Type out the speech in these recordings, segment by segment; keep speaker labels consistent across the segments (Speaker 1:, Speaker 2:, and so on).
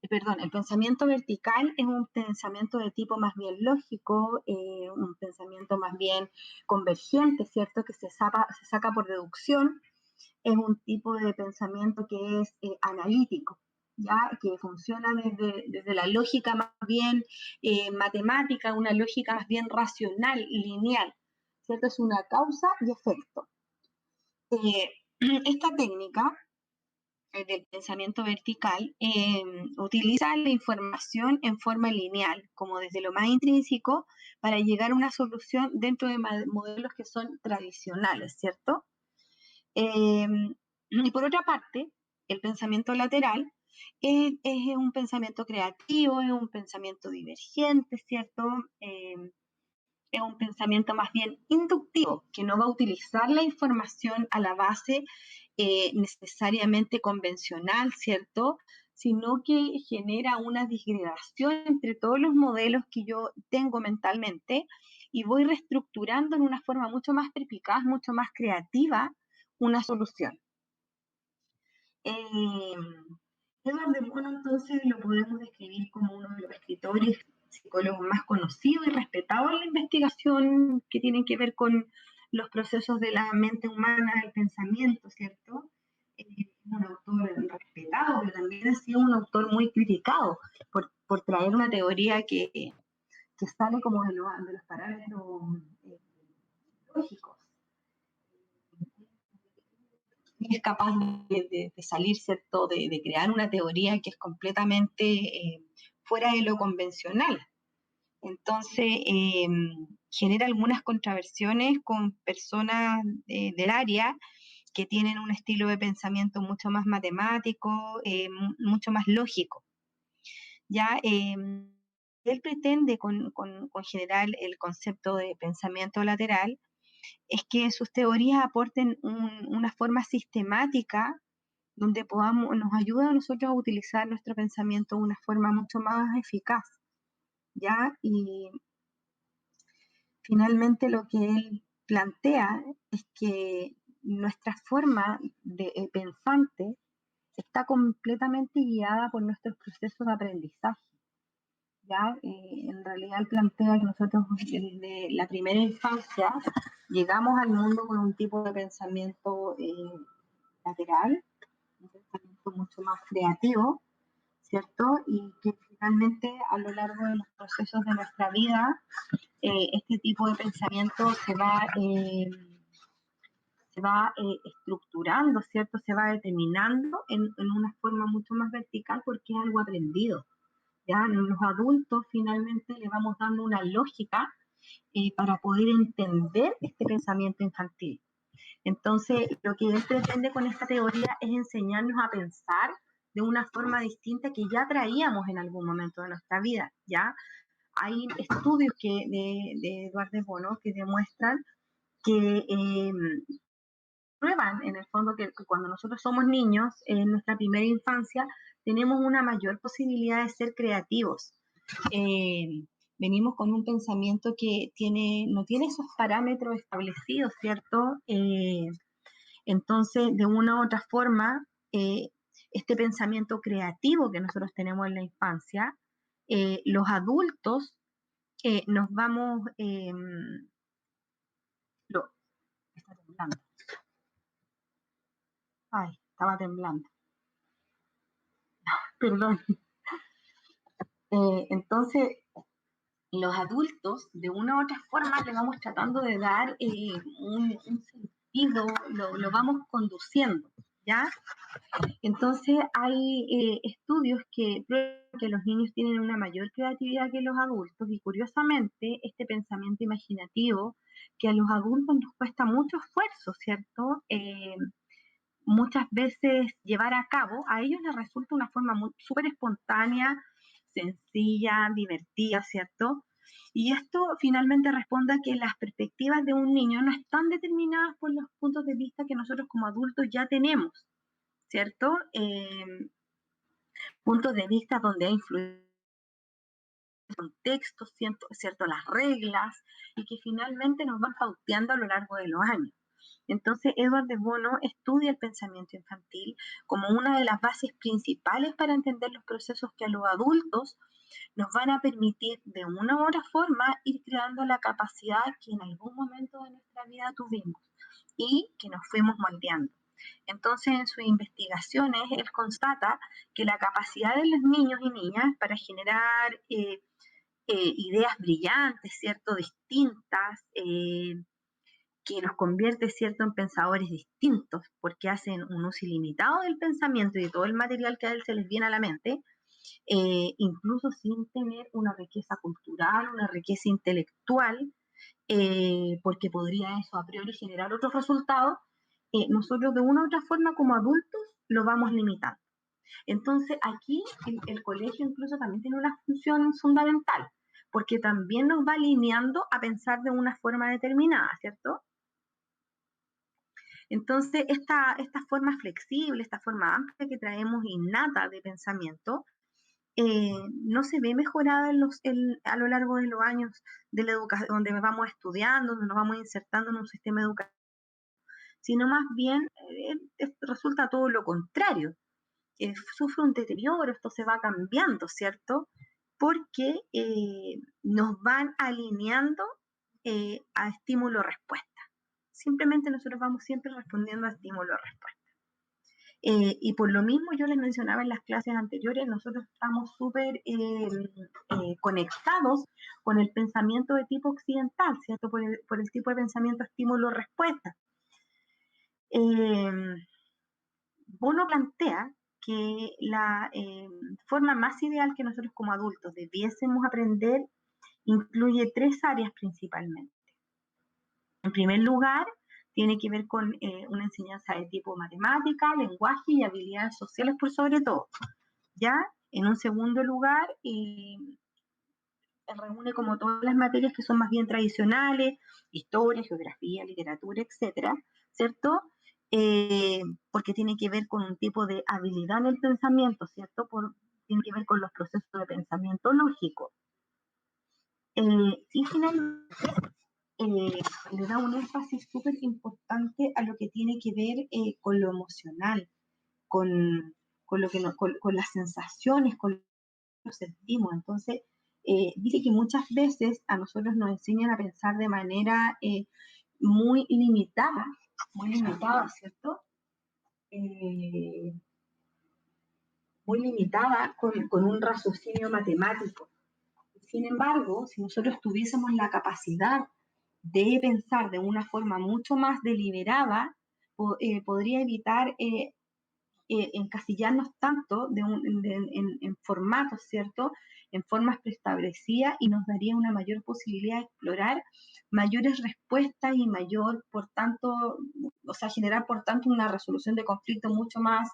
Speaker 1: perdón, el pensamiento vertical es un pensamiento de tipo más bien lógico, un pensamiento más bien convergente, ¿cierto? Que se saca por deducción. Es un tipo de pensamiento que es analítico, ¿ya? Que funciona desde la lógica más bien matemática, una lógica más bien racional, lineal, ¿cierto? Es una causa y efecto. Esta técnica del pensamiento vertical utiliza la información en forma lineal, como desde lo más intrínseco, para llegar a una solución dentro de modelos que son tradicionales, ¿cierto? Eh, y por otra parte, el pensamiento lateral es un pensamiento creativo, es un pensamiento divergente, ¿cierto? Es un pensamiento más bien inductivo, que no va a utilizar la información a la base necesariamente convencional, ¿cierto? Sino que genera una disgregación entre todos los modelos que yo tengo mentalmente y voy reestructurando en una forma mucho más perspicaz, mucho más creativa, una solución. Edward de Bono, entonces, lo podemos describir como uno de los escritores psicólogos más conocidos y respetados en la investigación que tienen que ver con los procesos de la mente humana, el pensamiento, ¿cierto? Un autor respetado, pero también ha sido un autor muy criticado por traer una teoría que sale como de los parámetros lógicos. Es capaz de salir, ¿cierto? De crear una teoría que es completamente fuera de lo convencional. Entonces, genera algunas contraversiones con personas del área que tienen un estilo de pensamiento mucho más matemático, mucho más lógico. ¿Ya? Él pretende con generar el concepto de pensamiento lateral es que sus teorías aporten una forma sistemática donde nos ayuda a nosotros a utilizar nuestro pensamiento de una forma mucho más eficaz, ¿ya? Y finalmente lo que él plantea es que nuestra forma de pensante está completamente guiada por nuestros procesos de aprendizaje. ¿Ya? En realidad él plantea que nosotros desde la primera infancia llegamos al mundo con un tipo de pensamiento lateral, un pensamiento mucho más creativo, ¿cierto? Y que finalmente a lo largo de los procesos de nuestra vida, este tipo de pensamiento se va estructurando, ¿cierto? Se va determinando en una forma mucho más vertical porque es algo aprendido. ¿Ya? En los adultos finalmente le vamos dando una lógica para poder entender este pensamiento infantil. Entonces, lo que él pretende con esta teoría es enseñarnos a pensar de una forma distinta que ya traíamos en algún momento de nuestra vida, ¿ya? Hay estudios de Edward de Bono que demuestran que prueban en el fondo que cuando nosotros somos niños, en nuestra primera infancia, tenemos una mayor posibilidad de ser creativos. Venimos con un pensamiento que no tiene esos parámetros establecidos, ¿cierto? Entonces, de una u otra forma, este pensamiento creativo que nosotros tenemos en la infancia, los adultos nos vamos... está temblando. Ay, estaba temblando. Perdón. Entonces, los adultos, de una u otra forma, le vamos tratando de dar un sentido, lo vamos conduciendo, ¿ya? Entonces, hay estudios que prueban que los niños tienen una mayor creatividad que los adultos y, curiosamente, este pensamiento imaginativo que a los adultos nos cuesta mucho esfuerzo, ¿cierto? Muchas veces llevar a cabo, a ellos les resulta una forma súper espontánea, sencilla, divertida, ¿cierto? Y esto finalmente responde a que las perspectivas de un niño no están determinadas por los puntos de vista que nosotros como adultos ya tenemos, ¿cierto? Puntos de vista donde ha influido el contexto, ¿cierto? Las reglas, y que finalmente nos van pauteando a lo largo de los años. Entonces, Edward de Bono estudia el pensamiento infantil como una de las bases principales para entender los procesos que a los adultos nos van a permitir de una u otra forma ir creando la capacidad que en algún momento de nuestra vida tuvimos y que nos fuimos moldeando. Entonces, en sus investigaciones, él constata que la capacidad de los niños y niñas para generar ideas brillantes, ¿cierto? Distintas, que los convierte, ¿cierto?, en pensadores distintos, porque hacen un uso ilimitado del pensamiento y de todo el material que a él se les viene a la mente, incluso sin tener una riqueza cultural, una riqueza intelectual, porque podría eso a priori generar otros resultados, nosotros de una u otra forma como adultos lo vamos limitando. Entonces aquí el colegio incluso también tiene una función fundamental, porque también nos va alineando a pensar de una forma determinada, ¿cierto? Entonces esta forma flexible, esta forma amplia que traemos innata de pensamiento, no se ve mejorada a lo largo de los años de la educación, donde vamos estudiando, donde nos vamos insertando en un sistema educativo, sino más bien resulta todo lo contrario. Sufre un deterioro, esto se va cambiando, ¿cierto? Porque nos van alineando a estímulo-respuesta. Simplemente nosotros vamos siempre respondiendo a estímulo-respuesta. Y por lo mismo yo les mencionaba en las clases anteriores, nosotros estamos súper conectados con el pensamiento de tipo occidental, ¿cierto? Por el tipo de pensamiento estímulo-respuesta. Bono plantea que la forma más ideal que nosotros como adultos debiésemos aprender incluye 3 áreas principalmente. En primer lugar, tiene que ver con una enseñanza de tipo matemática, lenguaje y habilidades sociales por sobre todo. ¿Ya? En un segundo lugar, reúne como todas las materias que son más bien tradicionales, historia, geografía, literatura, etcétera, ¿cierto? Porque tiene que ver con un tipo de habilidad en el pensamiento, ¿cierto? Tiene que ver con los procesos de pensamiento lógico. Y finalmente, le da un énfasis súper importante a lo que tiene que ver con lo emocional, con las sensaciones, con lo que sentimos. Entonces, dice que muchas veces a nosotros nos enseñan a pensar de manera muy limitada, ¿cierto? Muy limitada con un raciocinio matemático. Sin embargo, si nosotros tuviésemos la capacidad de pensar de una forma mucho más deliberada, podría evitar encasillarnos tanto en formatos, ¿cierto? En formas preestablecidas y nos daría una mayor posibilidad de explorar mayores respuestas y mayor, por tanto, o sea, generar, por tanto, una resolución de conflicto mucho más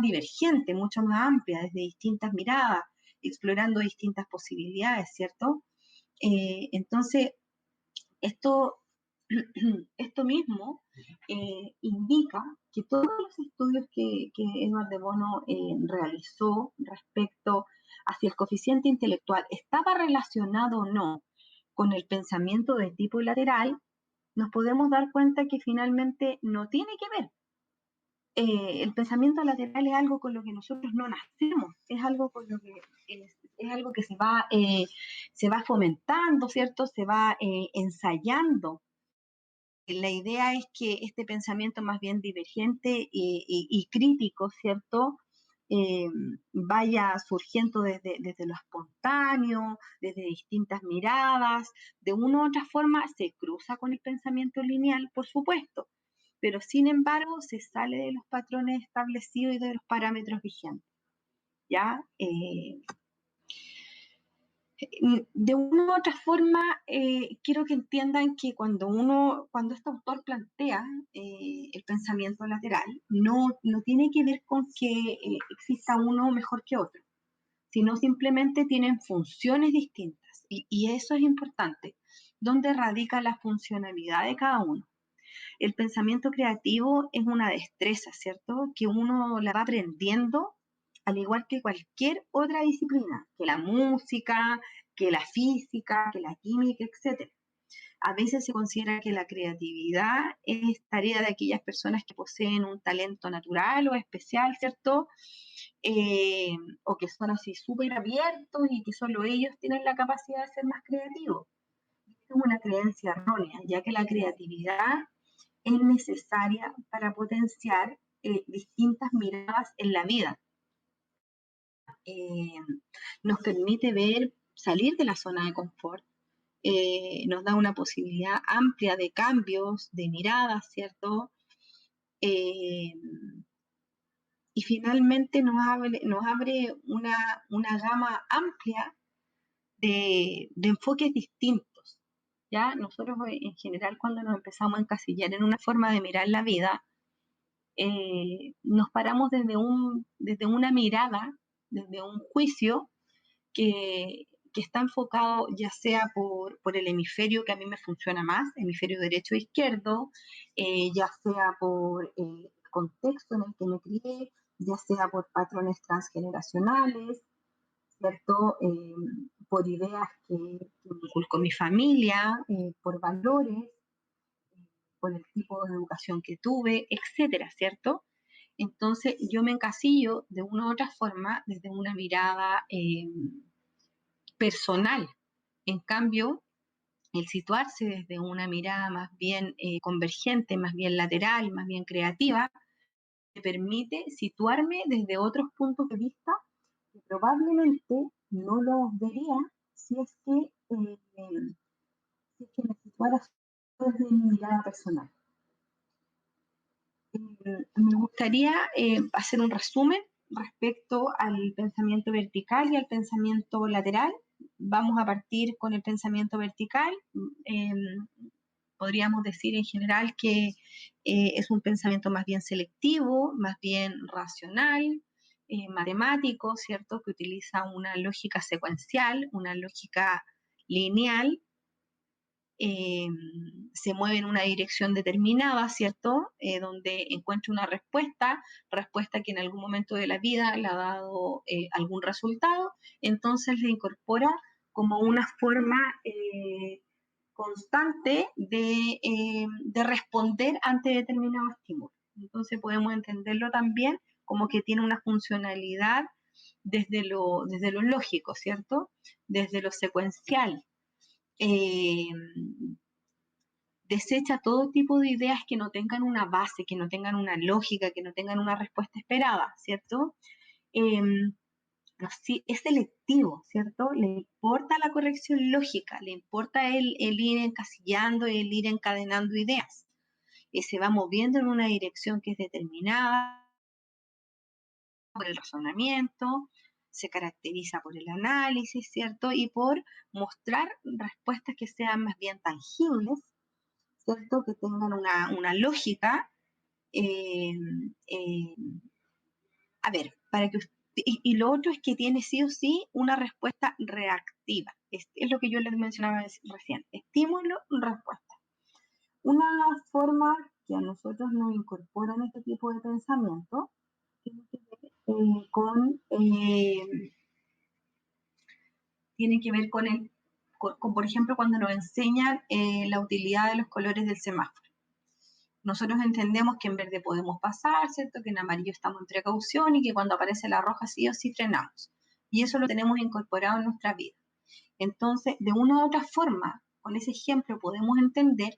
Speaker 1: divergente, mucho más amplia, desde distintas miradas, explorando distintas posibilidades, ¿cierto? Entonces, esto, esto mismo indica que todos los estudios que Edward de Bono realizó respecto hacia el coeficiente intelectual estaba relacionado o no con el pensamiento de tipo lateral, nos podemos dar cuenta que finalmente no tiene que ver. El pensamiento lateral es algo con lo que nosotros no nacemos, es algo con lo que es algo que se va fomentando, ¿cierto? Se va ensayando. La idea es que este pensamiento más bien divergente y crítico, ¿cierto? Eh, vaya surgiendo desde lo espontáneo, desde distintas miradas, de una u otra forma se cruza con el pensamiento lineal, por supuesto, pero sin embargo se sale de los patrones establecidos y de los parámetros vigentes, ¿ya? De una u otra forma, quiero que entiendan que cuando este autor plantea el pensamiento lateral, no tiene que ver con que exista uno mejor que otro, sino simplemente tienen funciones distintas. Y eso es importante. ¿Dónde radica la funcionalidad de cada uno? El pensamiento creativo es una destreza, ¿cierto? Que uno la va aprendiendo al igual que cualquier otra disciplina, que la música, que la física, que la química, etc. A veces se considera que la creatividad es tarea de aquellas personas que poseen un talento natural o especial, ¿cierto? Eh, o que son así súper abiertos y que solo ellos tienen la capacidad de ser más creativos. Es una creencia errónea, ya que la creatividad es necesaria para potenciar distintas miradas en la vida. Eh, Nos permite ver, salir de la zona de confort, nos da una posibilidad amplia de cambios, de miradas, ¿cierto? Eh, y finalmente nos abre una gama amplia de enfoques distintos. ¿Ya? Nosotros en general cuando nos empezamos a encasillar en una forma de mirar la vida, nos paramos desde una mirada, desde un juicio que está enfocado ya sea por el hemisferio que a mí me funciona más, hemisferio derecho e izquierdo, ya sea por el contexto en el que me crié, ya sea por patrones transgeneracionales, ¿cierto? Por ideas que me inculcó mi familia, por valores, por el tipo de educación que tuve, etcétera, ¿cierto? Entonces yo me encasillo de una u otra forma desde una mirada personal. En cambio, el situarse desde una mirada más bien convergente, más bien lateral, más bien creativa, me permite situarme desde otros puntos de vista que probablemente no los vería si es que, si es que me situara desde mi mirada personal. Me gustaría hacer un resumen respecto al pensamiento vertical y al pensamiento lateral. Vamos a partir con el pensamiento vertical. Eh, Podríamos decir en general que es un pensamiento más bien selectivo, más bien racional, matemático, ¿cierto? Que utiliza una lógica secuencial, una lógica lineal, eh, se mueve en una dirección determinada, ¿cierto? Donde encuentra una respuesta que en algún momento de la vida le ha dado algún resultado, entonces le incorpora como una forma constante de responder ante determinado estímulo. Entonces podemos entenderlo también como que tiene una funcionalidad desde lo lógico, ¿cierto? Desde lo secuencial. Eh, Desecha todo tipo de ideas que no tengan una base, que no tengan una lógica, que no tengan una respuesta esperada, ¿cierto? Eh, es selectivo, ¿cierto? Le importa la corrección lógica, le importa el ir encasillando, el ir encadenando ideas. Se va moviendo en una dirección que es determinada por el razonamiento, se caracteriza por el análisis, ¿cierto? Y por mostrar respuestas que sean más bien tangibles, ¿cierto? Que tengan una lógica. Eh, eh, a ver, para que y lo otro es que tiene sí o sí una respuesta reactiva. Es lo que yo les mencionaba recién. Estímulo, respuesta. Una forma que a nosotros nos incorporan este tipo de pensamiento tiene que ver tiene que ver con, por ejemplo, cuando nos enseñan la utilidad de los colores del semáforo. Nosotros entendemos que en verde podemos pasar, ¿cierto? Que en amarillo estamos en precaución y que cuando aparece la roja sí o sí frenamos. Y eso lo tenemos incorporado en nuestra vida. Entonces, de una u otra forma, con ese ejemplo podemos entender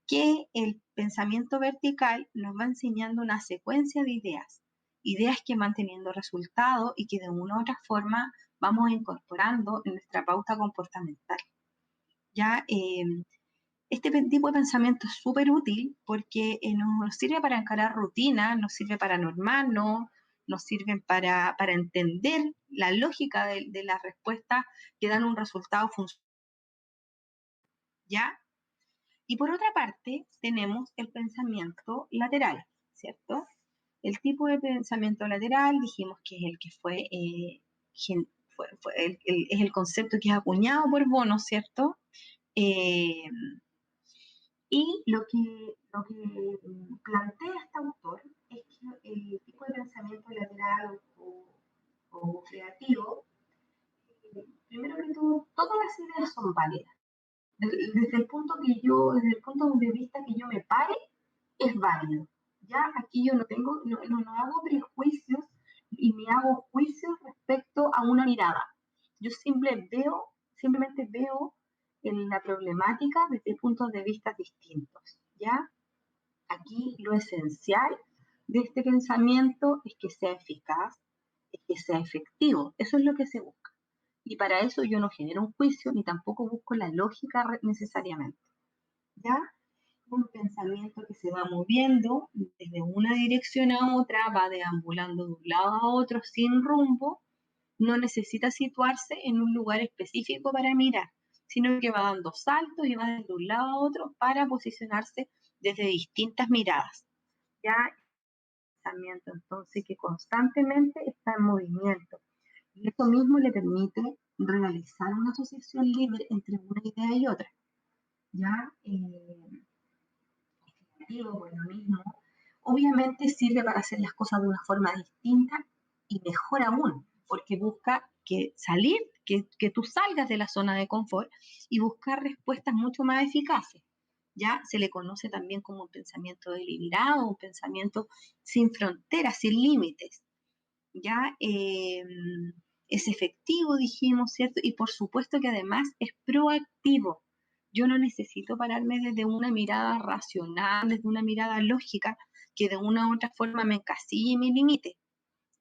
Speaker 1: que el pensamiento vertical nos va enseñando una secuencia de ideas, ideas que van teniendo resultados y que de una u otra forma vamos incorporando en nuestra pauta comportamental. Ya este tipo de pensamiento es súper útil porque nos sirve para encarar rutinas, nos sirve para normarnos, nos sirven para entender la lógica de las respuestas que dan un resultado funcional. ¿Ya? Y por otra parte, tenemos el pensamiento lateral, ¿cierto? El tipo de pensamiento lateral, dijimos que es el que es el concepto que es acuñado por Bono, ¿cierto? Eh, y lo que plantea este autor es que el tipo de pensamiento lateral o creativo, primero que todo, todas las ideas son válidas, desde el punto de vista que yo me pare, es válido. Ya aquí yo no hago prejuicios y me hago juicios respecto a una mirada. Yo simplemente veo en la problemática desde puntos de vista distintos. ¿Ya? Aquí lo esencial de este pensamiento es que sea eficaz, es que sea efectivo. Eso es lo que se busca. Y para eso yo no genero un juicio ni tampoco busco la lógica necesariamente. ¿Ya? Un pensamiento que se va moviendo desde una dirección a otra, va deambulando de un lado a otro sin rumbo, no necesita situarse en un lugar específico para mirar, sino que va dando saltos y va de un lado a otro para posicionarse desde distintas miradas. Ya pensamiento entonces que constantemente está en movimiento. Y eso mismo le permite realizar una asociación libre entre una idea y otra. Ya por lo mismo, obviamente sirve para hacer las cosas de una forma distinta y mejor aún, porque busca que tú salgas de la zona de confort y buscar respuestas mucho más eficaces. Ya se le conoce también como un pensamiento deliberado, un pensamiento sin fronteras, sin límites. Ya es efectivo, dijimos, ¿cierto? Y por supuesto que además es proactivo. Yo no necesito pararme desde una mirada racional, desde una mirada lógica, que de una u otra forma me encasille y me limite.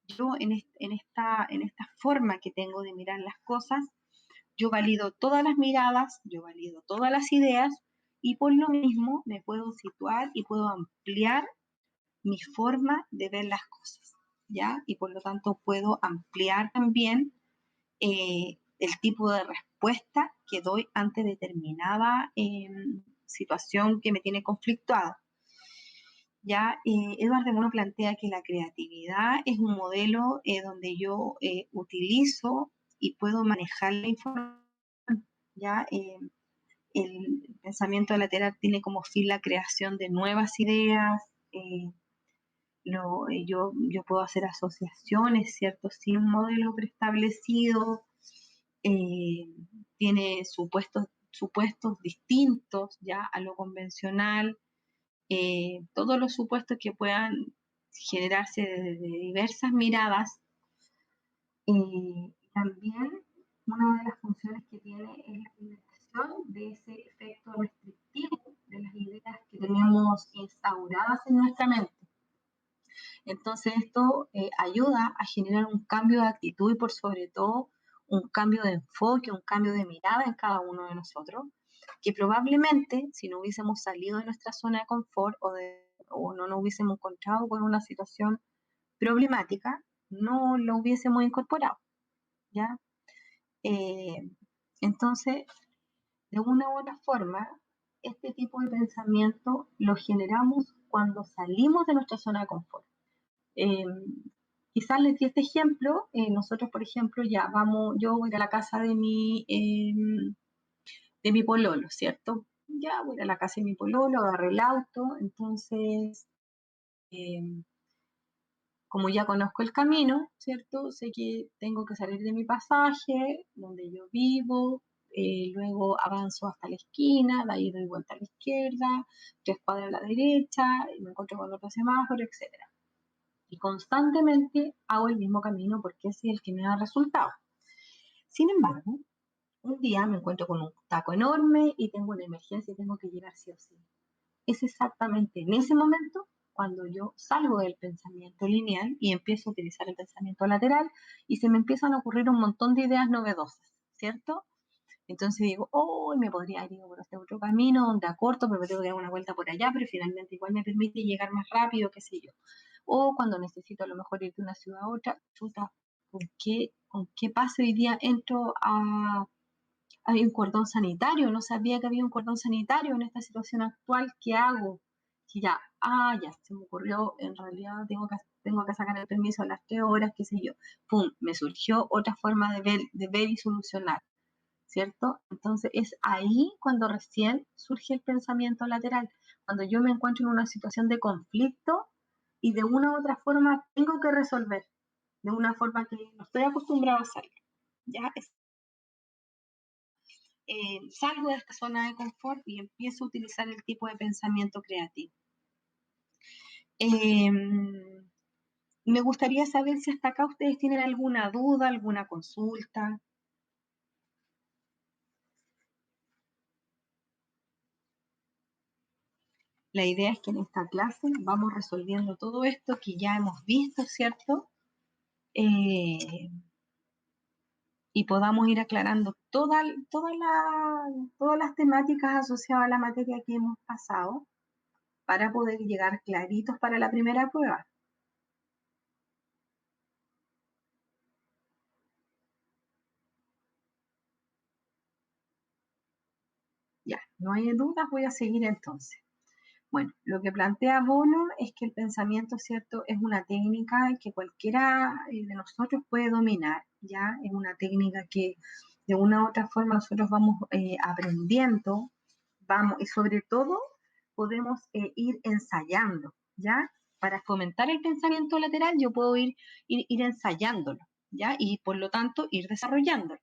Speaker 1: Yo en esta forma que tengo de mirar las cosas, yo valido todas las miradas, yo valido todas las ideas y por lo mismo me puedo situar y puedo ampliar mi forma de ver las cosas, ¿ya? Y por lo tanto puedo ampliar también el tipo de respuesta que doy ante determinada situación que me tiene conflictuada. Ya, Edward de Bono plantea que la creatividad es un modelo donde yo utilizo y puedo manejar la información. Ya, el pensamiento lateral tiene como fin la creación de nuevas ideas. Yo puedo hacer asociaciones, ¿cierto? Sin un modelo preestablecido. Eh, Tiene supuestos distintos ya a lo convencional. Todos los supuestos que puedan generarse desde diversas miradas. También una de las funciones que tiene es la limitación de ese efecto restrictivo de las ideas que tenemos instauradas en nuestra mente. Entonces esto ayuda a generar un cambio de actitud y por sobre todo un cambio de enfoque, un cambio de mirada en cada uno de nosotros, que probablemente si no hubiésemos salido de nuestra zona de confort o no nos hubiésemos encontrado con una situación problemática, no lo hubiésemos incorporado, ¿ya? Eh, entonces, de una u otra forma, este tipo de pensamiento lo generamos cuando salimos de nuestra zona de confort. Eh, Quizás les di este ejemplo, nosotros por ejemplo yo voy a la casa de mi pololo, ¿cierto? Ya voy a la casa de mi pololo, agarré el auto, entonces eh, como ya conozco el camino, ¿cierto? Sé que tengo que salir de mi pasaje, donde yo vivo, luego avanzo hasta la esquina, de ahí doy vuelta a la izquierda, 3 cuadras a la derecha, y me encuentro con otro semáforo, etcétera. Y constantemente hago el mismo camino porque ese es el que me da resultado. Sin embargo, un día me encuentro con un taco enorme y tengo una emergencia y tengo que llegar sí o sí. Es exactamente en ese momento cuando yo salgo del pensamiento lineal y empiezo a utilizar el pensamiento lateral y se me empiezan a ocurrir un montón de ideas novedosas, ¿cierto? Entonces digo, oh, me podría haber ido por este otro camino, donde acorto, pero me tengo que dar una vuelta por allá, pero finalmente igual me permite llegar más rápido, qué sé yo. O cuando necesito a lo mejor ir de una ciudad a otra, chuta, ¿con qué paso hoy día entro hay un cordón sanitario? No sabía que había un cordón sanitario en esta situación actual, ¿qué hago? Y ya, se me ocurrió, en realidad tengo que sacar el permiso a las 3 horas, qué sé yo. Pum, me surgió otra forma de ver y solucionar, ¿cierto? Entonces es ahí cuando recién surge el pensamiento lateral, cuando yo me encuentro en una situación de conflicto y de una u otra forma tengo que resolver, de una forma que no estoy acostumbrado a hacerlo. ¿Ya? salgo de esta zona de confort y empiezo a utilizar el tipo de pensamiento creativo. Me gustaría saber si hasta acá ustedes tienen alguna duda, alguna consulta. La idea es que en esta clase vamos resolviendo todo esto que ya hemos visto, ¿cierto? Y podamos ir aclarando todas las temáticas asociadas a la materia que hemos pasado para poder llegar claritos para la primera prueba. Ya, no hay dudas, voy a seguir entonces. Bueno, lo que plantea Bono es que el pensamiento, ¿cierto?, es una técnica que cualquiera de nosotros puede dominar, ¿ya? Es una técnica que de una u otra forma nosotros vamos aprendiendo, y sobre todo podemos ir ensayando, ¿ya? Para fomentar el pensamiento lateral yo puedo ir ensayándolo, ¿ya? Y por lo tanto ir desarrollándolo.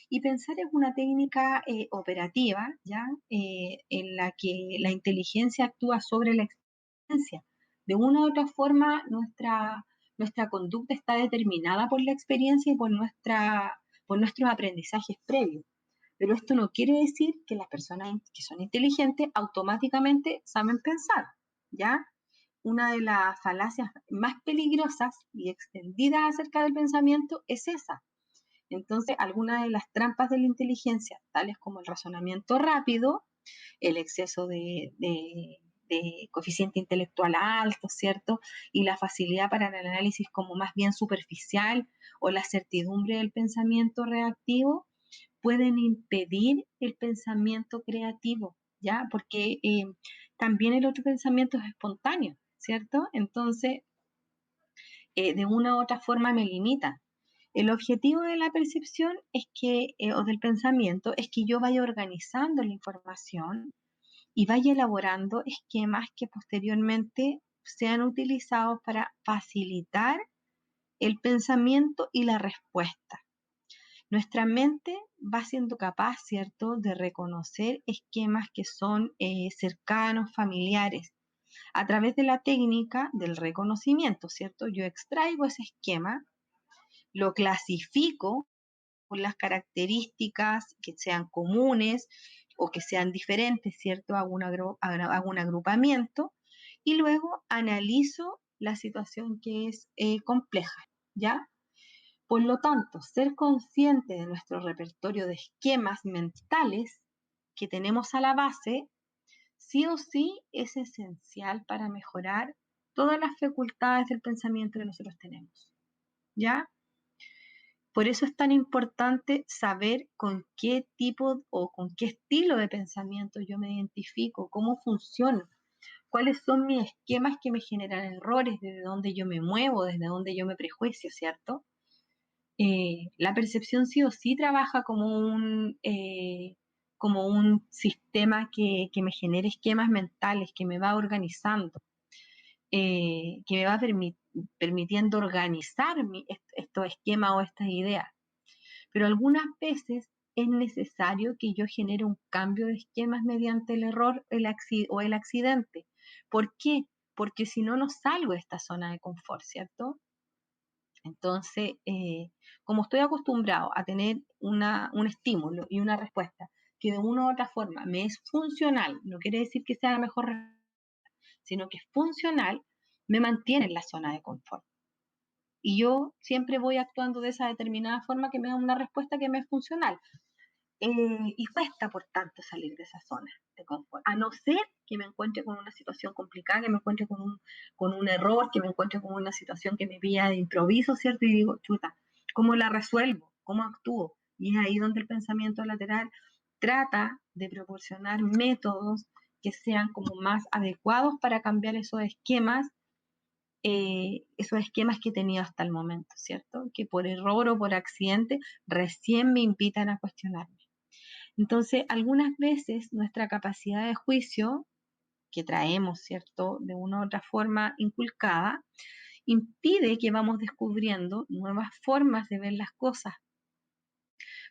Speaker 1: Y pensar es una técnica operativa, ¿ya? En la que la inteligencia actúa sobre la experiencia. De una u otra forma, nuestra conducta está determinada por la experiencia y por nuestros aprendizajes previos. Pero esto no quiere decir que las personas que son inteligentes automáticamente saben pensar, ¿ya? Una de las falacias más peligrosas y extendidas acerca del pensamiento es esa. Entonces, algunas de las trampas de la inteligencia, tales como el razonamiento rápido, el exceso de coeficiente intelectual alto, ¿cierto? Y la facilidad para el análisis como más bien superficial o la certidumbre del pensamiento reactivo, pueden impedir el pensamiento creativo, ¿ya? Porque también el otro pensamiento es espontáneo, ¿cierto? Entonces, de una u otra forma me limita. El objetivo de la percepción es que, o del pensamiento, es que yo vaya organizando la información y vaya elaborando esquemas que posteriormente sean utilizados para facilitar el pensamiento y la respuesta. Nuestra mente va siendo capaz, ¿cierto?, de reconocer esquemas que son cercanos, familiares, a través de la técnica del reconocimiento, ¿cierto? Yo extraigo ese esquema, lo clasifico por las características que sean comunes o que sean diferentes, ¿cierto? Hago un agrupamiento y luego analizo la situación que es compleja, ¿ya? Por lo tanto, ser consciente de nuestro repertorio de esquemas mentales que tenemos a la base, sí o sí es esencial para mejorar todas las facultades del pensamiento que nosotros tenemos, ¿ya? Por eso es tan importante saber con qué tipo o con qué estilo de pensamiento yo me identifico, cómo funciono, cuáles son mis esquemas que me generan errores, desde dónde yo me muevo, desde dónde yo me prejuicio, ¿cierto? La percepción sí o sí trabaja como un sistema que me genere esquemas mentales, que me va organizando, que me va permitiendo organizar estos esquemas o estas ideas. Pero algunas veces es necesario que yo genere un cambio de esquemas mediante el error o el accidente. ¿Por qué? Porque si no, no salgo de esta zona de confort, ¿cierto? Entonces, como estoy acostumbrado a tener un estímulo y una respuesta que de una u otra forma me es funcional, no quiere decir que sea la mejor, sino que es funcional, me mantiene en la zona de confort. Y yo siempre voy actuando de esa determinada forma que me da una respuesta que me es funcional. Y cuesta, por tanto, salir de esa zona de confort, a no ser que me encuentre con una situación complicada, que me encuentre con un error, que me encuentre con una situación que me pilla de improviso, ¿cierto? Y digo, chuta, ¿cómo la resuelvo? ¿Cómo actúo? Y es ahí donde el pensamiento lateral trata de proporcionar métodos que sean como más adecuados para cambiar esos esquemas que he tenido hasta el momento, ¿cierto? Que por error o por accidente recién me invitan a cuestionarme. Entonces, algunas veces nuestra capacidad de juicio que traemos, ¿cierto?, de una u otra forma inculcada, impide que vamos descubriendo nuevas formas de ver las cosas.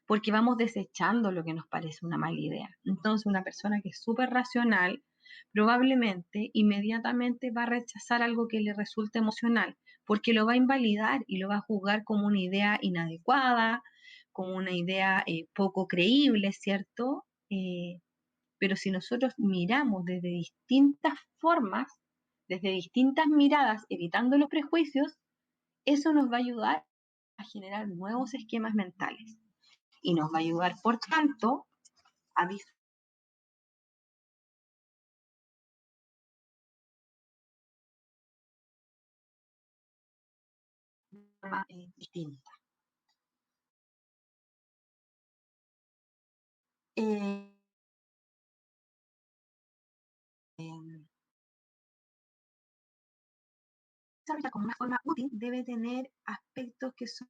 Speaker 1: porque vamos desechando lo que nos parece una mala idea. Entonces, una persona que es súper racional probablemente inmediatamente va a rechazar algo que le resulte emocional, porque lo va a invalidar y lo va a juzgar como una idea inadecuada, como una idea poco creíble, ¿cierto? Pero si nosotros miramos desde distintas formas, desde distintas miradas, evitando los prejuicios, eso nos va a ayudar a generar nuevos esquemas mentales y nos va a ayudar, por tanto, a visualizar distinta. Eh, eh, como una forma útil debe tener aspectos que son...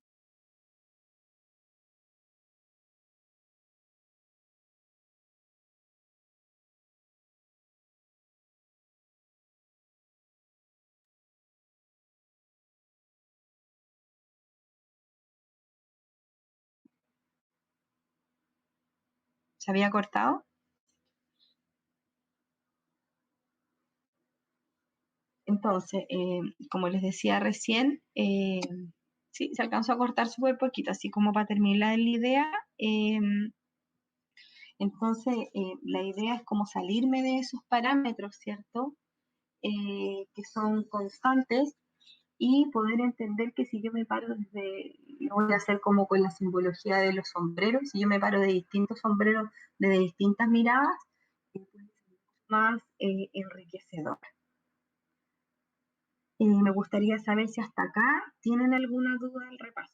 Speaker 1: ¿Se había cortado? Entonces, como les decía recién, sí, se alcanzó a cortar súper poquito, así como para terminar la idea. Entonces, la idea es como salirme de esos parámetros, ¿cierto? Que son constantes y poder entender que si yo me paro desde, lo voy a hacer como con la simbología de los sombreros, si yo me paro de distintos sombreros, desde distintas miradas, puede ser más enriquecedor. Me gustaría saber si hasta acá tienen alguna duda del repaso.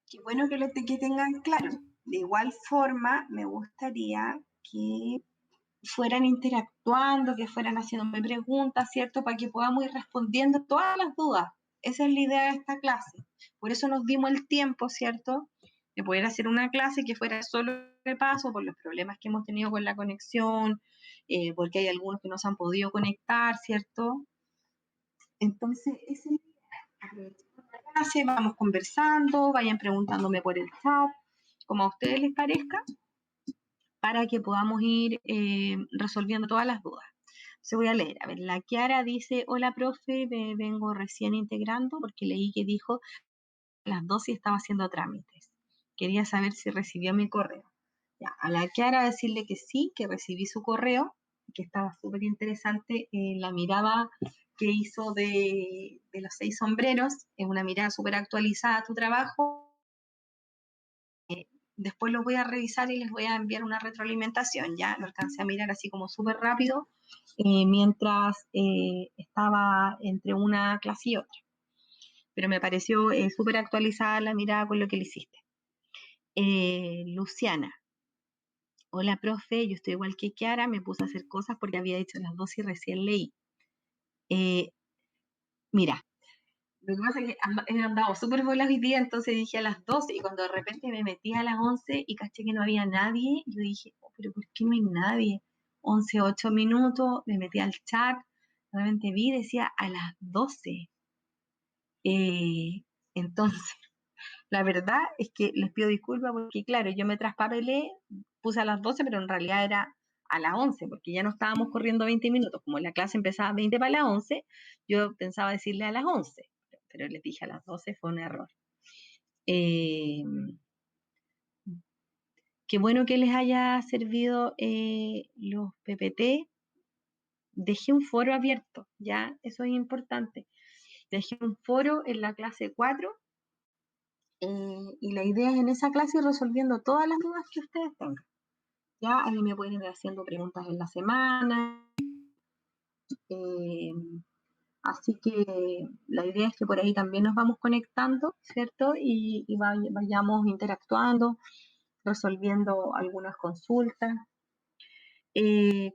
Speaker 1: Qué bueno que tengan claro. De igual forma, me gustaría que fueran interactuando, que fueran haciéndome preguntas, ¿cierto? Para que podamos ir respondiendo todas las dudas. Esa es la idea de esta clase. Por eso nos dimos el tiempo, ¿cierto? De poder hacer una clase que fuera solo repaso por los problemas que hemos tenido con la conexión, porque hay algunos que no se han podido conectar, ¿cierto? Entonces, esa es la idea. Aprovechando la clase, vamos conversando, vayan preguntándome por el chat, como a ustedes les parezca, para que podamos ir resolviendo todas las dudas. Se voy a leer. A ver, la Kiara dice, hola profe, me vengo recién integrando porque leí que dijo a las 12 estaba haciendo trámites. Quería saber si recibió mi correo. Ya, a la Kiara decirle que sí, que recibí su correo, que estaba súper interesante la mirada que hizo de los 6 sombreros, es una mirada súper actualizada a tu trabajo. Después los voy a revisar y les voy a enviar una retroalimentación. Ya lo alcancé a mirar así como súper rápido mientras estaba entre una clase y otra. Pero me pareció súper actualizada la mirada con lo que le hiciste. Luciana, hola profe, yo estoy igual que Kiara, me puse a hacer cosas porque había hecho las 12 y recién leí. Eh, Mira, lo que pasa es que he andado súper volado hoy día, entonces dije a las 12 y cuando de repente me metí a las 11 y caché que no había nadie, yo dije, oh, pero ¿por qué no hay nadie? 11 8 minutos, me metí al chat, realmente vi, decía a las 12. Entonces, la verdad es que les pido disculpas porque, claro, yo me traspapelé, puse a las 12, pero en realidad era a las 11, porque ya no estábamos corriendo 20 minutos. Como la clase empezaba a 20 para las 11, yo pensaba decirle a las 11, pero les dije a las 12, fue un error. Eh, Qué bueno que les haya servido los PPT. Dejé un foro abierto, ya, eso es importante. Dejé un foro en la clase 4 y la idea es en esa clase ir resolviendo todas las dudas que ustedes tengan. Ya a mí me pueden ir haciendo preguntas en la semana. eh, Así que la idea es que por ahí también nos vamos conectando, ¿cierto? Y vayamos interactuando, resolviendo algunas consultas.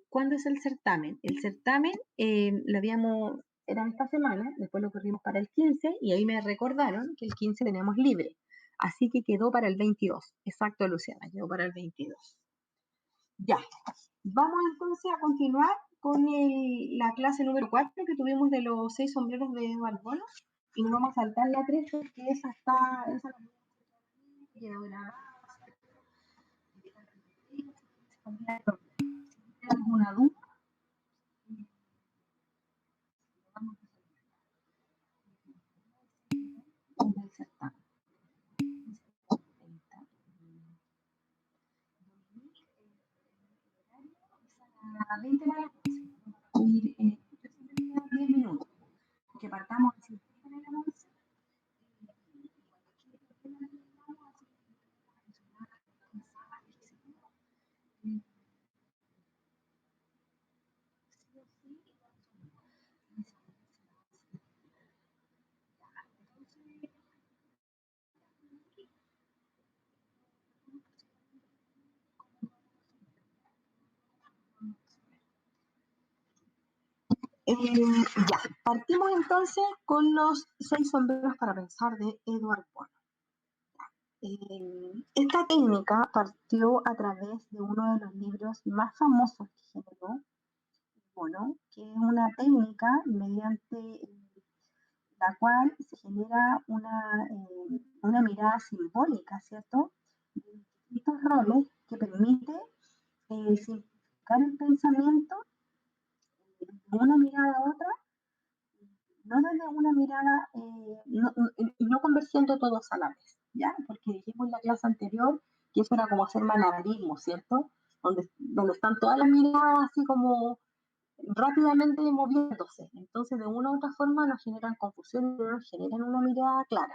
Speaker 1: ¿Cuándo es el certamen? El certamen era esta semana, después lo corrimos para el 15 y ahí me recordaron que el 15 teníamos libre. Así que quedó para el 22. Exacto, Luciana, quedó para el 22. Ya, vamos entonces a continuar con la clase número 4 que tuvimos de los 6 sombreros de Eduardo Bono. Y nos vamos a saltar la 3 porque esa queda grabada. ¿Alguna duda? Del certamen. A 20 para las 12. Yo siempre tengo 10 minutos. Que partamos así en el avance. Ya, partimos entonces con los 6 sombreros para pensar de Edward Bono. Esta técnica partió a través de uno de los libros más famosos que generó Bono, que es una técnica mediante la cual se genera una mirada simbólica, ¿cierto? De distintos roles que permite simplificar el pensamiento de una mirada a otra, no desde una mirada, no conversando todos a la vez, ¿ya? Porque dijimos en la clase anterior que eso era como hacer malabarismo, ¿cierto? Donde están todas las miradas así como rápidamente moviéndose. Entonces, de una u otra forma nos generan confusión y no nos generan una mirada clara.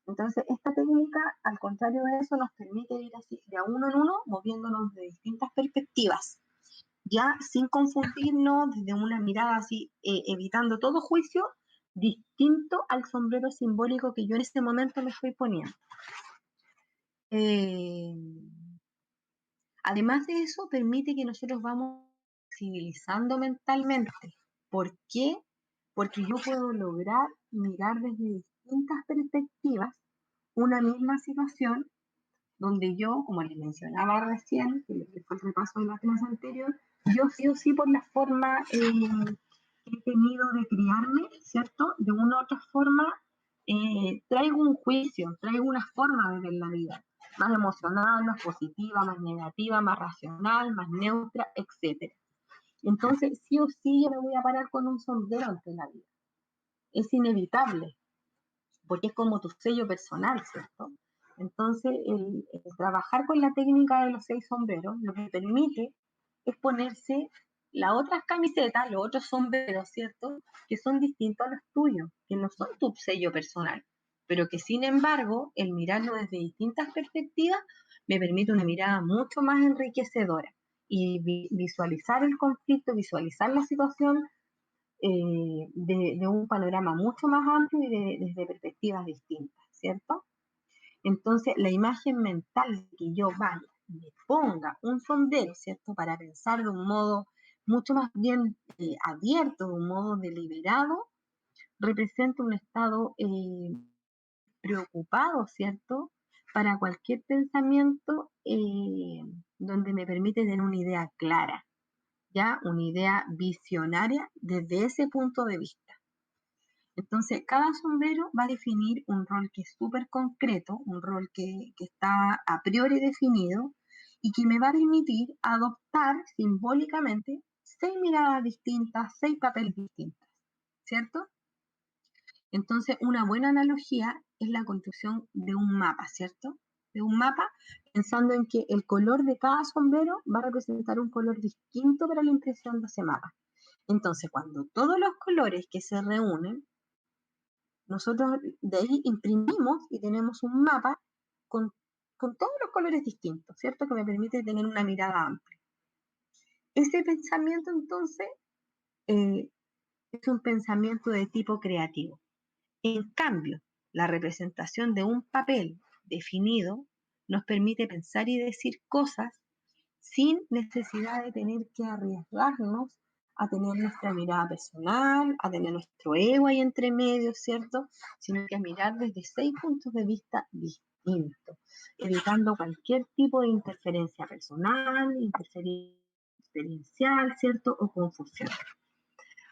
Speaker 1: Entonces, esta técnica, al contrario de eso, nos permite ir así de a uno en uno, moviéndonos de distintas perspectivas, ya sin confundirnos, desde una mirada así, evitando todo juicio, distinto al sombrero simbólico que yo en este momento me estoy poniendo. Eh, Además de eso, permite que nosotros vamos civilizando mentalmente. ¿Por qué? Porque yo puedo lograr mirar desde distintas perspectivas una misma situación donde yo, como les mencionaba recién, que fue el repaso de la clase anterior, yo sí o sí por la forma que he tenido de criarme, ¿cierto? De una u otra forma, traigo un juicio, traigo una forma de ver la vida, más emocional, más positiva, más negativa, más racional, más neutra, etc. Entonces, sí o sí yo me voy a parar con un sombrero ante la vida. Es inevitable, porque es como tu sello personal, ¿cierto? Entonces, el trabajar con la técnica de los 6 sombreros lo que permite es ponerse las otras camisetas, los otros sombreros, ¿cierto? Que son distintos a los tuyos, que no son tu sello personal, pero que sin embargo, el mirarlo desde distintas perspectivas me permite una mirada mucho más enriquecedora y visualizar el conflicto, visualizar la situación de un panorama mucho más amplio y desde perspectivas distintas, ¿cierto? Entonces, la imagen mental de que yo vaya y me ponga un sombrero, ¿cierto? Para pensar de un modo mucho más bien abierto, de un modo deliberado, representa un estado preocupado, ¿cierto? Para cualquier pensamiento donde me permite tener una idea clara, ya una idea visionaria desde ese punto de vista. Entonces, cada sombrero va a definir un rol que es súper concreto, un rol que está a priori definido y que me va a permitir adoptar simbólicamente 6 miradas distintas, 6 papeles distintos, ¿cierto? Entonces, una buena analogía es la construcción de un mapa, ¿cierto? De un mapa, pensando en que el color de cada sombrero va a representar un color distinto para la impresión de ese mapa. Entonces, cuando todos los colores que se reúnen, nosotros de ahí imprimimos y tenemos un mapa con, con todos los colores distintos, ¿cierto? Que me permite tener una mirada amplia. Ese pensamiento entonces eh, es un pensamiento de tipo creativo. En cambio, la representación de un papel definido nos permite pensar y decir cosas sin necesidad de tener que arriesgarnos a tener nuestra mirada personal, a tener nuestro ego ahí entre medio, ¿cierto? Sino que a mirar desde 6 puntos de vista distintos, evitando cualquier tipo de interferencia personal, interferencia experiencial, ¿cierto? O confusión.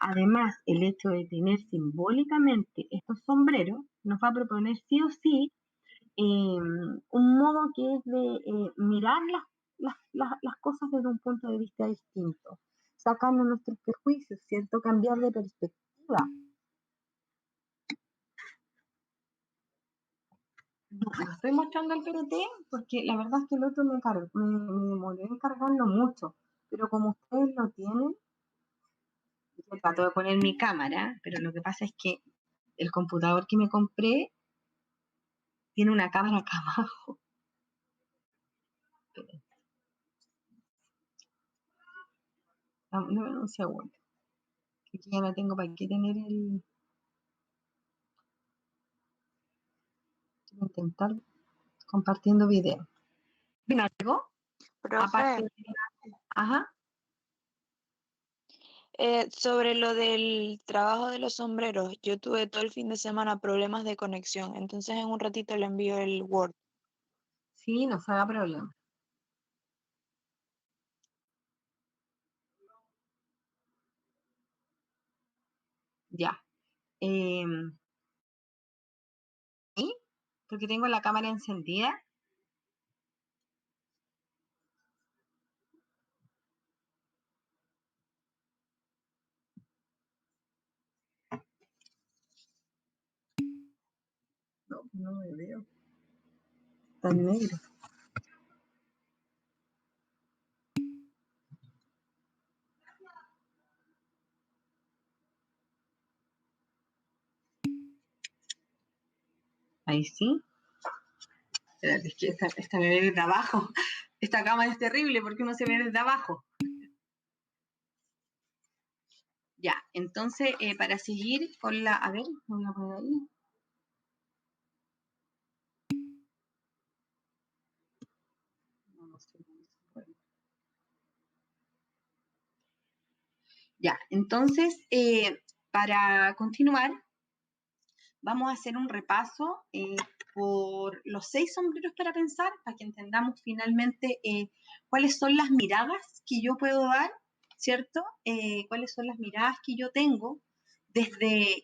Speaker 1: Además, el hecho de tener simbólicamente estos sombreros nos va a proponer sí o sí un modo que es de mirar las cosas desde un punto de vista distinto, sacando nuestros prejuicios, ¿cierto? Cambiar de perspectiva. No, no estoy mostrando el PRT porque la verdad es que el otro me demoré en cargarlo mucho, pero como ustedes lo tienen, yo trato de poner mi cámara, pero lo que pasa es que el computador que me compré tiene una cámara acá abajo. No, un segundo. Que ya no tengo para qué tener el... Voy a intentar compartiendo video. ¿Ven algo? Aparte
Speaker 2: Profe,
Speaker 1: de... Ajá.
Speaker 2: sobre lo del trabajo de los sombreros, yo tuve todo el fin de semana problemas de conexión, entonces en un ratito le envío el Word.
Speaker 1: Sí, no se haga problema. Ya. ¿Sí? Porque tengo la cámara encendida. No, no me veo. Está en negro. Ahí sí. Espérate, es que esta me ve desde abajo. Esta cámara es terrible porque uno se ve desde abajo. Ya, entonces, para seguir con la... A ver, me voy a poner ahí. No sé. Ya, entonces, para continuar, vamos a hacer un repaso por los 6 sombreros para pensar, para que entendamos finalmente cuáles son las miradas que yo puedo dar, ¿cierto? Cuáles son las miradas que yo tengo desde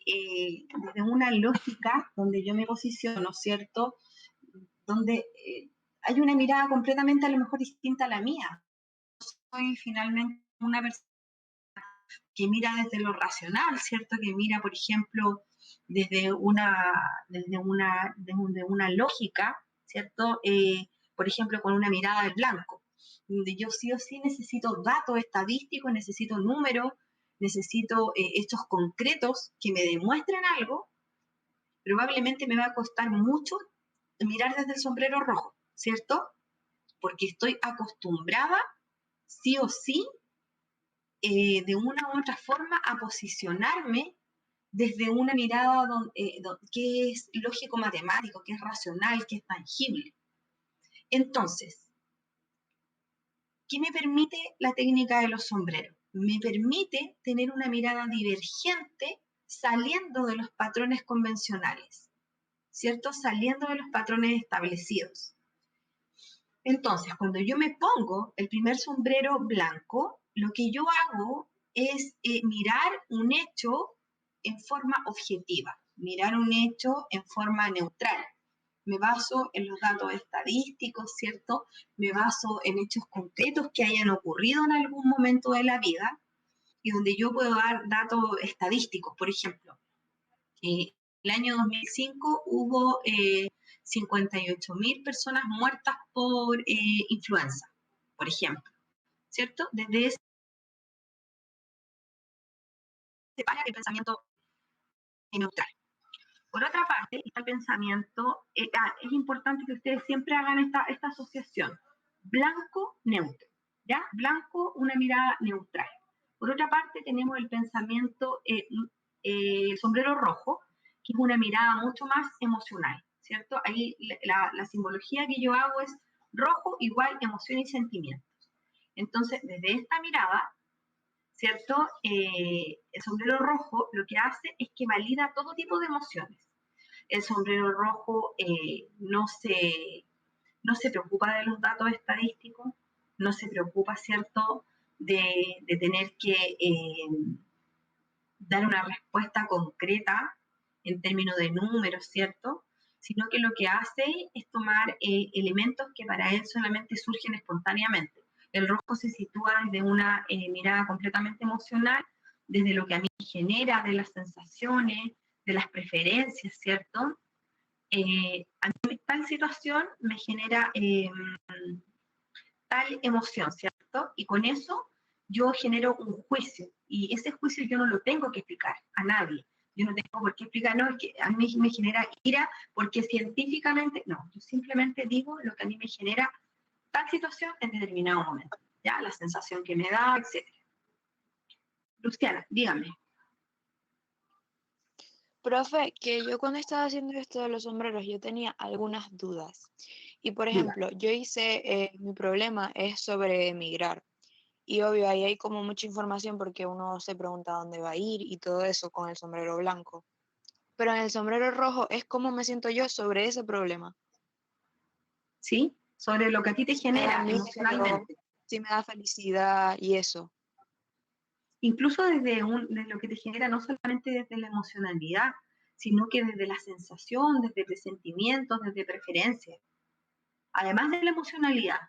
Speaker 1: una lógica donde yo me posiciono, ¿cierto? Donde hay una mirada completamente a lo mejor distinta a la mía. Soy finalmente una persona que mira desde lo racional, ¿cierto? Que mira, por ejemplo, desde una lógica, ¿cierto? Por ejemplo, con una mirada de blanco, donde yo sí o sí necesito datos estadísticos, necesito números, necesito hechos concretos que me demuestren algo. Probablemente me va a costar mucho mirar desde el sombrero rojo, ¿cierto? Porque estoy acostumbrada, sí o sí, de una u otra forma a posicionarme desde una mirada que es lógico-matemático, que es racional, que es tangible. Entonces, ¿qué me permite la técnica de los sombreros? Me permite tener una mirada divergente saliendo de los patrones convencionales, ¿cierto? Saliendo de los patrones establecidos. Entonces, cuando yo me pongo el primer sombrero blanco, lo que yo hago es mirar un hecho en forma objetiva, mirar un hecho en forma neutral. Me baso en los datos estadísticos, ¿cierto? Me baso en hechos concretos que hayan ocurrido en algún momento de la vida y donde yo puedo dar datos estadísticos. Por ejemplo, el año 2005 hubo 58.000 personas muertas por influenza, por ejemplo, ¿cierto? Desde ese para el pensamiento neutral. Por otra parte, está el pensamiento, es importante que ustedes siempre hagan esta asociación, blanco-neutro, ¿ya? Blanco, una mirada neutral. Por otra parte, tenemos el pensamiento, el sombrero rojo, que es una mirada mucho más emocional, ¿cierto? Ahí la simbología que yo hago es rojo igual emoción y sentimiento. Entonces, desde esta mirada, ¿cierto? El sombrero rojo lo que hace es que valida todo tipo de emociones. El sombrero rojo no se preocupa de los datos estadísticos, no se preocupa, ¿cierto?, de tener que dar una respuesta concreta en términos de números, ¿cierto?, sino que lo que hace es tomar elementos que para él solamente surgen espontáneamente. El rojo se sitúa desde una mirada completamente emocional, desde lo que a mí me genera, de las sensaciones, de las preferencias, ¿cierto? A mí tal situación me genera tal emoción, ¿cierto? Y con eso yo genero un juicio, y ese juicio yo no lo tengo que explicar a nadie. Yo no tengo por qué explicar, no, es que a mí me genera ira, porque científicamente, no, yo simplemente digo lo que a mí me genera tal situación en determinado momento, ya, la sensación que me da, etc. Luciana, dígame.
Speaker 2: Profe, que yo cuando estaba haciendo esto de los sombreros, yo tenía algunas dudas. Y por
Speaker 1: Diga.
Speaker 2: ejemplo, yo hice, mi problema es sobre emigrar. Y obvio, ahí hay como mucha información porque uno se pregunta dónde va a ir y todo eso con el sombrero blanco. Pero en el sombrero rojo es cómo me siento yo sobre ese problema.
Speaker 1: ¿Sí? Sobre lo que a ti te
Speaker 2: Si me da
Speaker 1: genera
Speaker 2: miedo,
Speaker 1: emocionalmente.
Speaker 2: si me da felicidad y eso.
Speaker 1: Incluso desde lo que te genera, no solamente desde la emocionalidad, sino que desde la sensación, desde presentimientos, desde preferencias, además de la emocionalidad.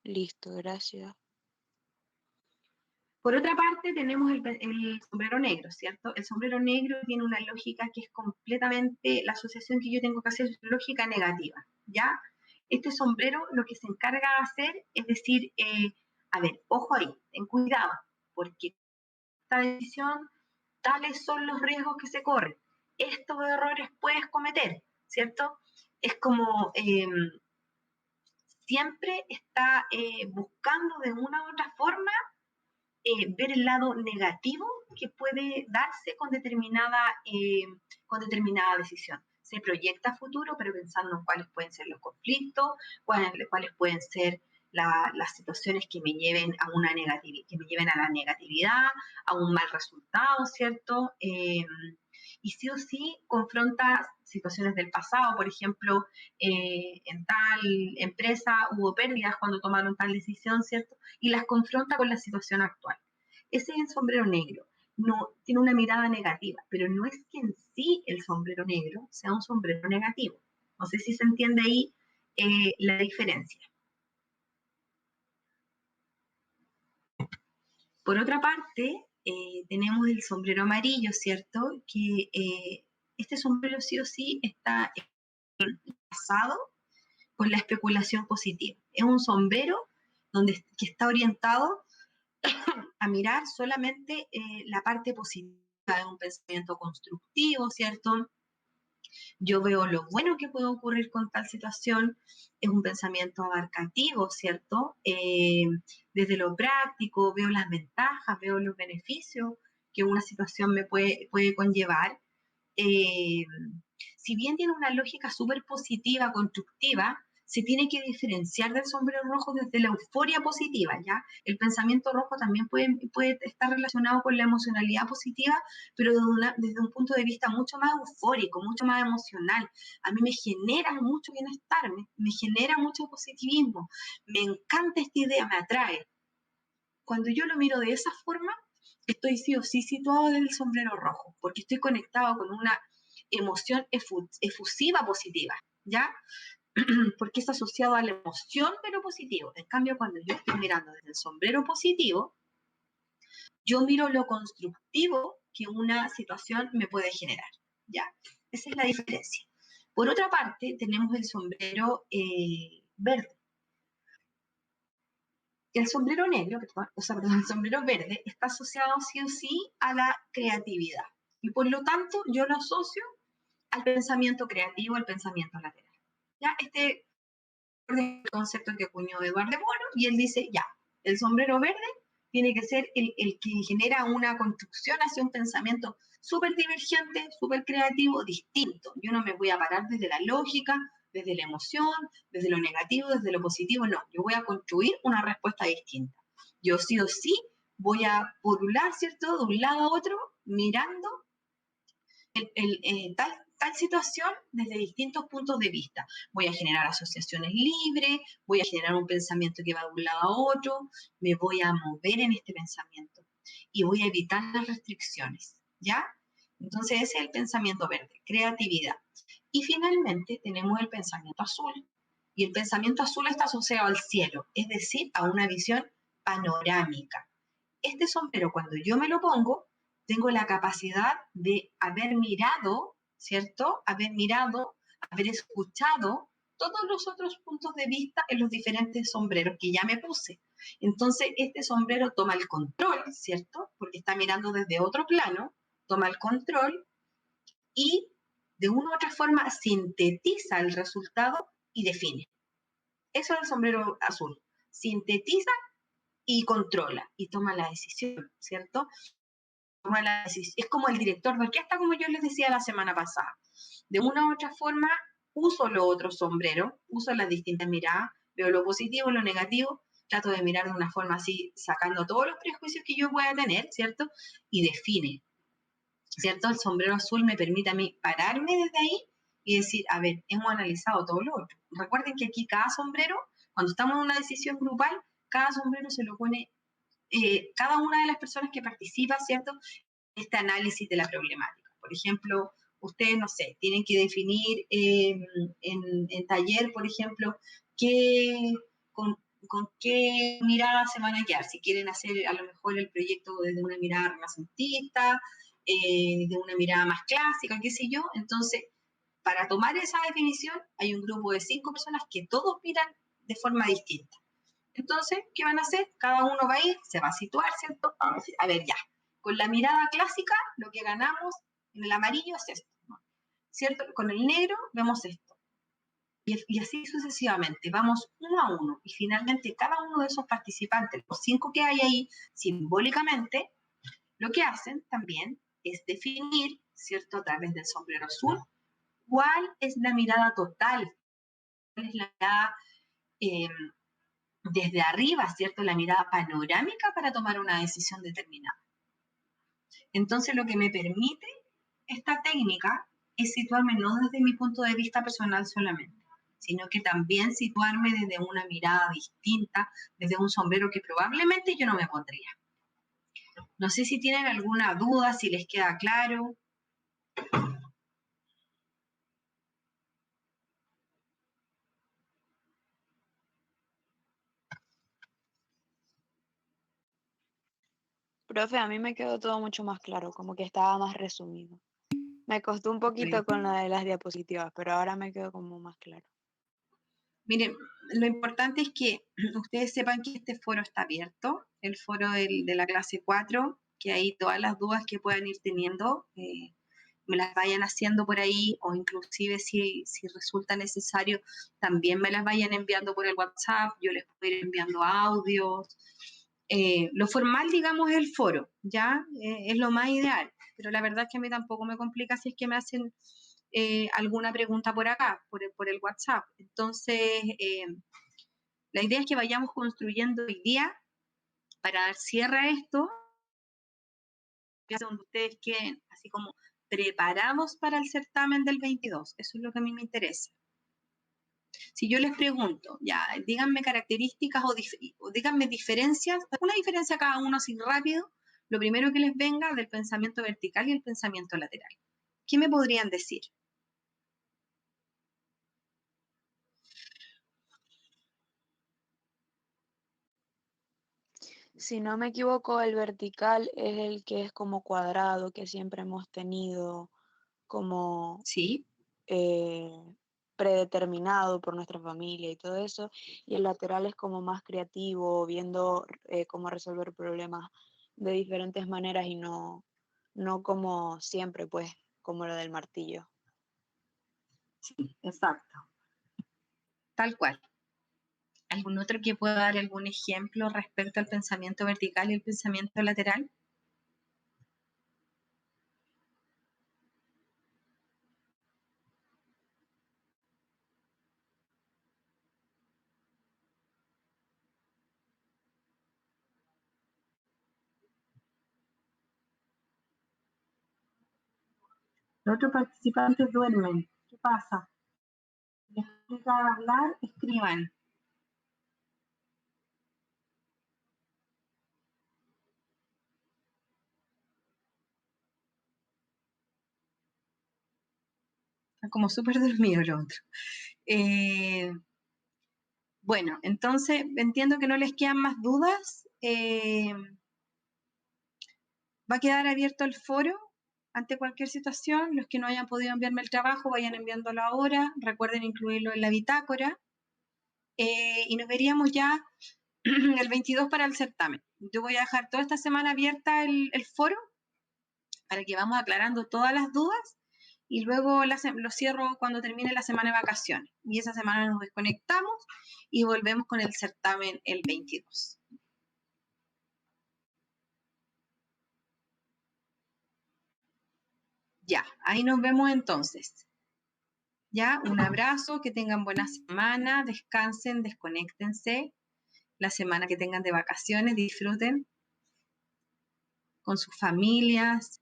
Speaker 2: Listo, gracias.
Speaker 1: Por otra parte, tenemos el sombrero negro, ¿cierto? El sombrero negro tiene una lógica que es completamente, la asociación que yo tengo que hacer es lógica negativa, ¿ya? Este sombrero lo que se encarga de hacer es decir, a ver, ojo ahí, ten cuidado, porque esta decisión, tales son los riesgos que se corren, estos errores puedes cometer, ¿cierto? Es como siempre está buscando de una u otra forma ver el lado negativo que puede darse con determinada decisión. Se proyecta a futuro, pero pensando en cuáles pueden ser los conflictos, cuáles pueden ser las situaciones que me lleven a una negatividad, que me lleven a la negatividad, a un mal resultado, ¿cierto? Y sí o sí confronta situaciones del pasado, por ejemplo, en tal empresa hubo pérdidas cuando tomaron tal decisión, ¿cierto? Y las confronta con la situación actual. Ese es el sombrero negro. No tiene una mirada negativa, pero no es que en sí el sombrero negro sea un sombrero negativo. No sé si se entiende ahí la diferencia. Por otra parte, tenemos el sombrero amarillo, ¿cierto? Que este sombrero sí o sí está basado con la especulación positiva. Es un sombrero que está orientado a mirar solamente la parte positiva de un pensamiento constructivo, ¿cierto? Yo veo lo bueno que puede ocurrir con tal situación, es un pensamiento abarcativo, ¿cierto? Desde lo práctico, veo las ventajas, veo los beneficios que una situación me puede conllevar. Eh, si bien tiene una lógica súper positiva, constructiva, se tiene que diferenciar del sombrero rojo desde la euforia positiva, ¿ya? El pensamiento rojo también puede estar relacionado con la emocionalidad positiva, pero desde un punto de vista mucho más eufórico, mucho más emocional. A mí me genera mucho bienestar, me genera mucho positivismo, me encanta esta idea, me atrae. Cuando yo lo miro de esa forma, estoy sí o sí situado en el sombrero rojo, porque estoy conectado con una emoción efusiva positiva, ¿ya? Porque es asociado a la emoción, pero positivo. En cambio, cuando yo estoy mirando desde el sombrero positivo, yo miro lo constructivo que una situación me puede generar, ¿ya? Esa es la diferencia. Por otra parte, tenemos el sombrero verde. El sombrero negro, o sea, perdón, el sombrero verde está asociado sí o sí a la creatividad. Y por lo tanto, yo lo asocio al pensamiento creativo, al pensamiento lateral. ¿Ya? Este es el concepto que acuñó Eduardo Bono, y él dice, ya, el sombrero verde tiene que ser el que genera una construcción hacia un pensamiento súper divergente, súper creativo, distinto. Yo no me voy a parar desde la lógica, desde la emoción, desde lo negativo, desde lo positivo, no, yo voy a construir una respuesta distinta. Yo sí o sí voy a pulular, ¿cierto?, de un lado a otro, mirando tal situación desde distintos puntos de vista. Voy a generar asociaciones libres, voy a generar un pensamiento que va de un lado a otro, me voy a mover en este pensamiento y voy a evitar las restricciones, ¿ya? Entonces ese es el pensamiento verde, creatividad. Y finalmente tenemos el pensamiento azul. Y el pensamiento azul está asociado al cielo, es decir, a una visión panorámica. Este sombrero, cuando yo me lo pongo, tengo la capacidad de haber mirado, ¿cierto? Haber mirado, haber escuchado todos los otros puntos de vista en los diferentes sombreros que ya me puse. Entonces, este sombrero toma el control, ¿cierto? Porque está mirando desde otro plano, toma el control y de una u otra forma sintetiza el resultado y define. Eso es el sombrero azul. Sintetiza y controla y toma la decisión, ¿cierto? Toma la decisión. Es como el director de orquesta, como yo les decía la semana pasada. De una u otra forma, uso los otros sombreros, uso las distintas miradas, veo lo positivo, lo negativo, trato de mirar de una forma así, sacando todos los prejuicios que yo pueda tener, ¿cierto? Y define, ¿cierto? El sombrero azul me permite a mí pararme desde ahí y decir, a ver, hemos analizado todo lo otro. Recuerden que aquí cada sombrero, cuando estamos en una decisión grupal, cada sombrero se lo pone cada una de las personas que participa, ¿cierto? Este análisis de la problemática. Por ejemplo, ustedes, no sé, tienen que definir en taller, por ejemplo, con qué mirada se van a quedar. Si quieren hacer a lo mejor el proyecto desde una mirada renacentista, de una mirada más clásica, qué sé yo. Entonces, para tomar esa definición, hay un grupo de 5 personas que todos miran de forma distinta. Entonces, ¿qué van a hacer? Cada uno va a ir, se va a situar, ¿cierto? Vamos a decir, a ver, ya, con la mirada clásica, lo que ganamos en el amarillo es esto, ¿no? ¿Cierto? Con el negro vemos esto. Y así sucesivamente, vamos uno a uno. Y finalmente, cada uno de esos participantes, los 5 que hay ahí, simbólicamente, lo que hacen también es definir, ¿cierto? A través del sombrero azul, cuál es la mirada total, cuál es la mirada eh, desde arriba, ¿cierto? La mirada panorámica para tomar una decisión determinada. Entonces, lo que me permite esta técnica es situarme no desde mi punto de vista personal solamente, sino que también situarme desde una mirada distinta, desde un sombrero que probablemente yo no me pondría. No sé si tienen alguna duda, si les queda claro.
Speaker 2: Profe, a mí me quedó todo mucho más claro, como que estaba más resumido. Me costó un poquito con lo de las diapositivas, pero ahora me quedó como más claro.
Speaker 1: Miren, lo importante es que ustedes sepan que este foro está abierto, el foro de la clase 4, que ahí todas las dudas que puedan ir teniendo me las vayan haciendo por ahí, o inclusive si resulta necesario, también me las vayan enviando por el WhatsApp, yo les puedo ir enviando audios. Lo formal, digamos, es el foro, ¿ya? Es lo más ideal, pero la verdad es que a mí tampoco me complica si es que me hacen alguna pregunta por acá, por el WhatsApp. Entonces, la idea es que vayamos construyendo hoy día para dar cierre a esto, donde ustedes queden así como preparados para el certamen del 22. Eso es lo que a mí me interesa. Si yo les pregunto, ya, díganme características o díganme diferencias, una diferencia cada uno así rápido, lo primero que les venga del pensamiento vertical y el pensamiento lateral. ¿Qué me podrían decir?
Speaker 2: Si no me equivoco, el vertical es el que es como cuadrado, que siempre hemos tenido como
Speaker 1: Sí,
Speaker 2: eh, predeterminado por nuestra familia y todo eso, y el lateral es como más creativo, viendo cómo resolver problemas de diferentes maneras y no como siempre, pues, como lo del martillo.
Speaker 1: sí, exacto. Tal cual. ¿Algún otro que pueda dar algún ejemplo respecto al pensamiento vertical y el pensamiento lateral? Los otros participantes duermen. ¿Qué pasa? Les toca hablar, escriban. Están como súper dormidos los otros. Bueno, entonces entiendo que no les quedan más dudas. Va a quedar abierto el foro ante cualquier situación. Los que no hayan podido enviarme el trabajo, vayan enviándolo ahora. Recuerden incluirlo en la bitácora. Y nos veríamos ya el 22 para el certamen. Yo voy a dejar toda esta semana abierta el foro para que vamos aclarando todas las dudas y luego lo cierro cuando termine la semana de vacaciones. Y esa semana nos desconectamos y volvemos con el certamen el 22. Ya, ahí nos vemos entonces. Ya, un abrazo, que tengan buena semana, descansen, desconéctense. La semana que tengan de vacaciones, disfruten con sus familias,